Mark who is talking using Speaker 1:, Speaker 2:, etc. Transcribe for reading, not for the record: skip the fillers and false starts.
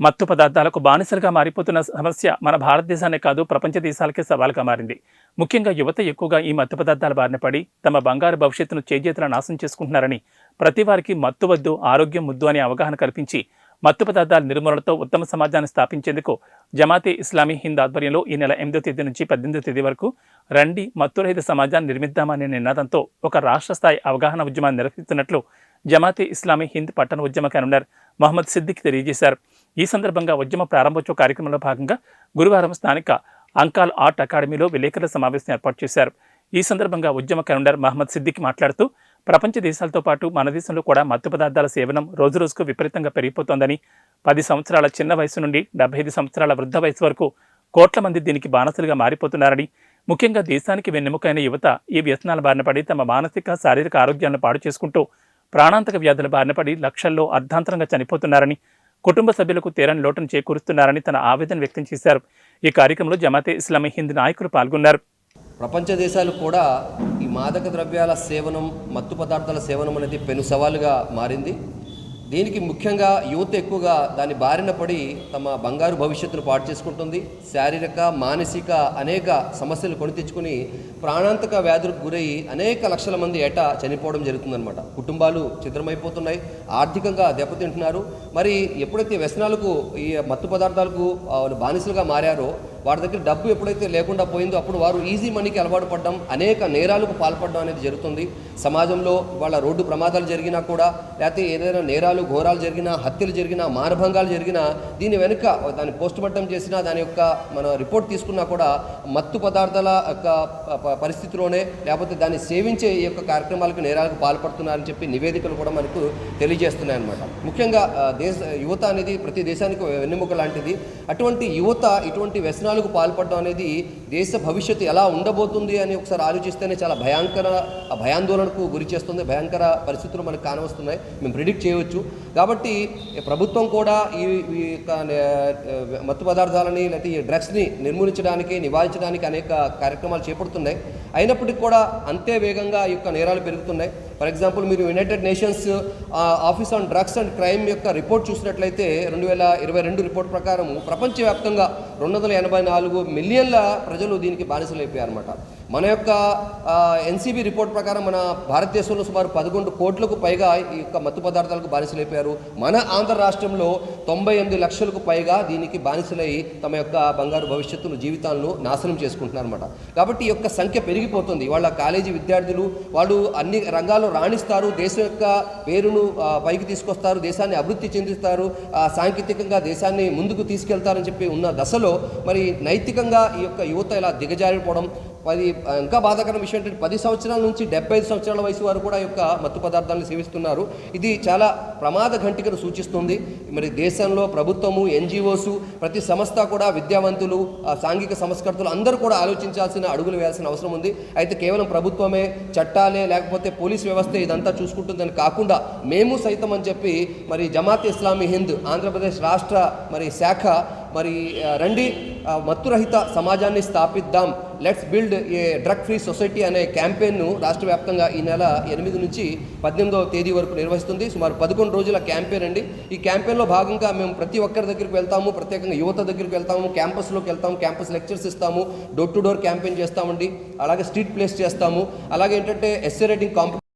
Speaker 1: మత్తు పదార్థాలకు బానిసలుగా మారిపోతున్న సమస్య మన భారతదేశాన్నే కాదు ప్రపంచ దేశాలకే సవాలుగా మారింది. ముఖ్యంగా యువత ఎక్కువగా ఈ మత్తు పదార్థాల బారిన పడి తమ బంగారు భవిష్యత్తును చేజేతులా నాశనం చేసుకుంటున్నారని, ప్రతి వారికి మత్తు వద్దు ఆరోగ్యం ముద్దు అనే అవగాహన కల్పించి మత్తు పదార్థాల నిర్మూలనతో ఉత్తమ సమాజాన్ని స్థాపించేందుకు జమాతే ఇస్లామీ హింద్ ఆధ్వర్యంలో ఈ నెల 8వ తేదీ నుంచి 18వ తేదీ వరకు రండి మత్తురహిత సమాజాన్ని నిర్మిద్దామనే నినాదంతో ఒక రాష్ట్ర స్థాయి అవగాహన ఉద్యమాన్ని నిర్వహిస్తున్నట్లు జమాతే ఇస్లామీ హింద్ పట్టణ ఉద్యమ కన్వీనర్ మహమ్మద్ సిద్దిక్ తెలియజేశారు. ఈ సందర్భంగా ఉద్యమ ప్రారంభోత్సవ కార్యక్రమంలో భాగంగా గురువారం స్థానిక అంకాల్ ఆర్ట్ అకాడమీలో విలేకరుల సమావేశం ఏర్పాటు చేశారు. ఈ సందర్భంగా ఉద్యమ కన్వీనర్ మహమ్మద్ సిద్దిక్ మాట్లాడుతూ, ప్రపంచ దేశాలతో పాటు మన దేశంలో కూడా మత్తు పదార్థాల సేవనం రోజురోజుకు విపరీతంగా పెరిగిపోతోందని, 10 సంవత్సరాల చిన్న వయసు నుండి 75 సంవత్సరాల వృద్ధ వయసు వరకు కోట్ల మంది దీనికి బానిసలుగా మారిపోతున్నారని, ముఖ్యంగా దేశానికి వెన్నెముకైన యువత ఈ వ్యసనాల బారిన పడి తమ మానసిక శారీరక ఆరోగ్యాలను పాడు చేసుకుంటూ ప్రాణాంతక వ్యాధుల బారిన పడి లక్షల్లో అర్ధాంతరంగా చనిపోతున్నారని, కుటుంబ సభ్యులకు తీరని లోటును చేకూరుస్తున్నారని తన ఆవేదన వ్యక్తం చేశారు. ఈ కార్యక్రమంలో జమాతే ఇస్లామీ హింద్ నాయకులు పాల్గొన్నారు.
Speaker 2: ప్రపంచ దేశాలు కూడా ఈ మాదక ద్రవ్యాల సేవనం, మత్తు పదార్థాల సేవనం అనేది పెను సవాలుగా మారింది. దీనికి ముఖ్యంగా యువత ఎక్కువగా దాని బారిన పడి తమ బంగారు భవిష్యత్తును పాటు చేసుకుంటుంది. శారీరక, మానసిక అనేక సమస్యలు కొని తెచ్చుకుని ప్రాణాంతక వ్యాధులకు గురై అనేక లక్షల మంది ఏటా చనిపోవడం జరుగుతుందన్నమాట. కుటుంబాలు ఛిద్రమైపోతున్నాయి, ఆర్థికంగా దెబ్బతింటున్నారు. మరి ఎప్పుడైతే వ్యసనాలకు, ఈ మత్తు పదార్థాలకు బానిసలుగా మారారో, వారి దగ్గర డబ్బు ఎప్పుడైతే లేకుండా పోయిందో అప్పుడు వారు ఈజీ మనీకి అలవాటు పడడం, అనేక నేరాలకు పాల్పడడం అనేది జరుగుతుంది. సమాజంలో వాళ్ళ రోడ్డు ప్రమాదాలు జరిగినా కూడా, లేకపోతే ఏదైనా నేరాలు ఘోరాలు జరిగినా, హత్యలు జరిగినా, మానభంగాలు జరిగినా, దీని వెనుక దాన్ని పోస్టుమార్టం చేసినా, దాని యొక్క మన రిపోర్ట్ తీసుకున్నా కూడా మత్తు పదార్థాల యొక్క పరిస్థితిలోనే, లేకపోతే దాన్ని సేవించే ఈ యొక్క కార్యక్రమాలకు, నేరాలకు పాల్పడుతున్నారని చెప్పి నివేదికలు కూడా మనకు తెలియజేస్తున్నాయన్నమాట. ముఖ్యంగా యువత అనేది ప్రతి దేశానికి వెన్నెముక లాంటిది. అటువంటి యువత ఇటువంటి వ్యసనాలకు పాల్పడడం అనేది దేశ భవిష్యత్తు ఎలా ఉండబోతుంది అని ఒకసారి ఆలోచిస్తేనే చాలా భయాందోళనకు గురి చేస్తుంది. భయంకర పరిస్థితులు మనకు కానవస్తున్నాయి, మేము ప్రిడిక్ట్ చేయవచ్చు. కాబట్టి ప్రభుత్వం కూడా ఈ మత్తు పదార్థాలని, లేకపోతే ఈ డ్రగ్స్ని నిర్మూలించడానికి, నివారించడానికి అనేక కార్యక్రమాలు చేపడుతున్నాయి. అయినప్పటికీ కూడా అంతే వేగంగా ఈ యొక్క నేరాలు పెరుగుతున్నాయి. ఫర్ ఎగ్జాంపుల్, మీరు United nations office on drugs and crime యొక్క రిపోర్ట్ చూసినట్లయితే 2022 రిపోర్ట్ ప్రకారం ప్రపంచవ్యాప్తంగా 284 మిలియన్ల ప్రజలు దీనికి బానిసలైపోయారన్నమాట. మన యొక్క ఎన్సీబీ రిపోర్ట్ ప్రకారం మన భారతదేశంలో సుమారు 11 కోట్లకు పైగా ఈ యొక్క మత్తు పదార్థాలకు బానిసలైపోయారు. మన ఆంధ్ర రాష్ట్రంలో 98 లక్షలకు పైగా దీనికి బానిసలై తమ యొక్క బంగారు భవిష్యత్తును, జీవితాలను నాశనం చేసుకుంటున్నారన్నమాట. కాబట్టి ఈ యొక్క సంఖ్య పెరిగిపోతుంది. వాళ్ళ కాలేజీ విద్యార్థులు వాళ్ళు అన్ని రంగాల్లో రాణిస్తారు, దేశం యొక్క పేరును పైకి తీసుకొస్తారు, దేశాన్ని అభివృద్ధి చెందిస్తారు, సాంకేతికంగా దేశాన్ని ముందుకు తీసుకెళ్తారని చెప్పి ఉన్న దశలో మరి నైతికంగా ఈ యొక్క యువత ఇలా దిగజారిపోవడం, ఇంకా బాధాకరమైన విషయం ఏంటంటే 10 సంవత్సరాల నుంచి 75 సంవత్సరాల వయసు వారు కూడా యొక్క మత్తు పదార్థాలను సేవిస్తున్నారు. ఇది చాలా ప్రమాద ఘంటికను సూచిస్తుంది. మరి దేశంలో ప్రభుత్వము, ఎన్జిఓస్, ప్రతి సంస్థ కూడా, విద్యావంతులు, సాంఘిక సంస్కర్తలు అందరూ కూడా ఆలోచించాల్సిన, అడుగులు వేయాల్సిన అవసరం ఉంది. అయితే కేవలం ప్రభుత్వమే, చట్టాలే, లేకపోతే పోలీస్ వ్యవస్థ ఇదంతా చూసుకుంటుందని కాకుండా మేము సైతం అని చెప్పి మరి జమాతే ఇస్లామీ హింద్ ఆంధ్రప్రదేశ్ రాష్ట్ర మరి శాఖ మరి రండి మత్తురహిత సమాజాన్ని స్థాపిద్దాం, let's build a drug free society అనే క్యాంపెయిన్ను రాష్ట్ర వ్యాప్తంగా ఈ నెల 8 నుంచి 18వ తేదీ వరకు నిర్వహిస్తుంది. సుమారు 11 రోజుల క్యాంపెయిన్ అండి. ఈ క్యాంపెయిన్లో భాగంగా మేము ప్రతి ఒక్కరి దగ్గరికి వెళ్తాము, ప్రత్యేకంగా యువత దగ్గరికి వెళ్తాము, క్యాంపస్లోకి వెళ్తాము, క్యాంపస్ లెక్చర్స్ ఇస్తాము, డోర్ టు డోర్ క్యాంపెయిన్ చేస్తామండి. అలాగే స్ట్రీట్ ప్లేస్ చేస్తాము. అలాగే ఏంటంటే ఎస్సే రైటింగ్ కాంపిటీషన్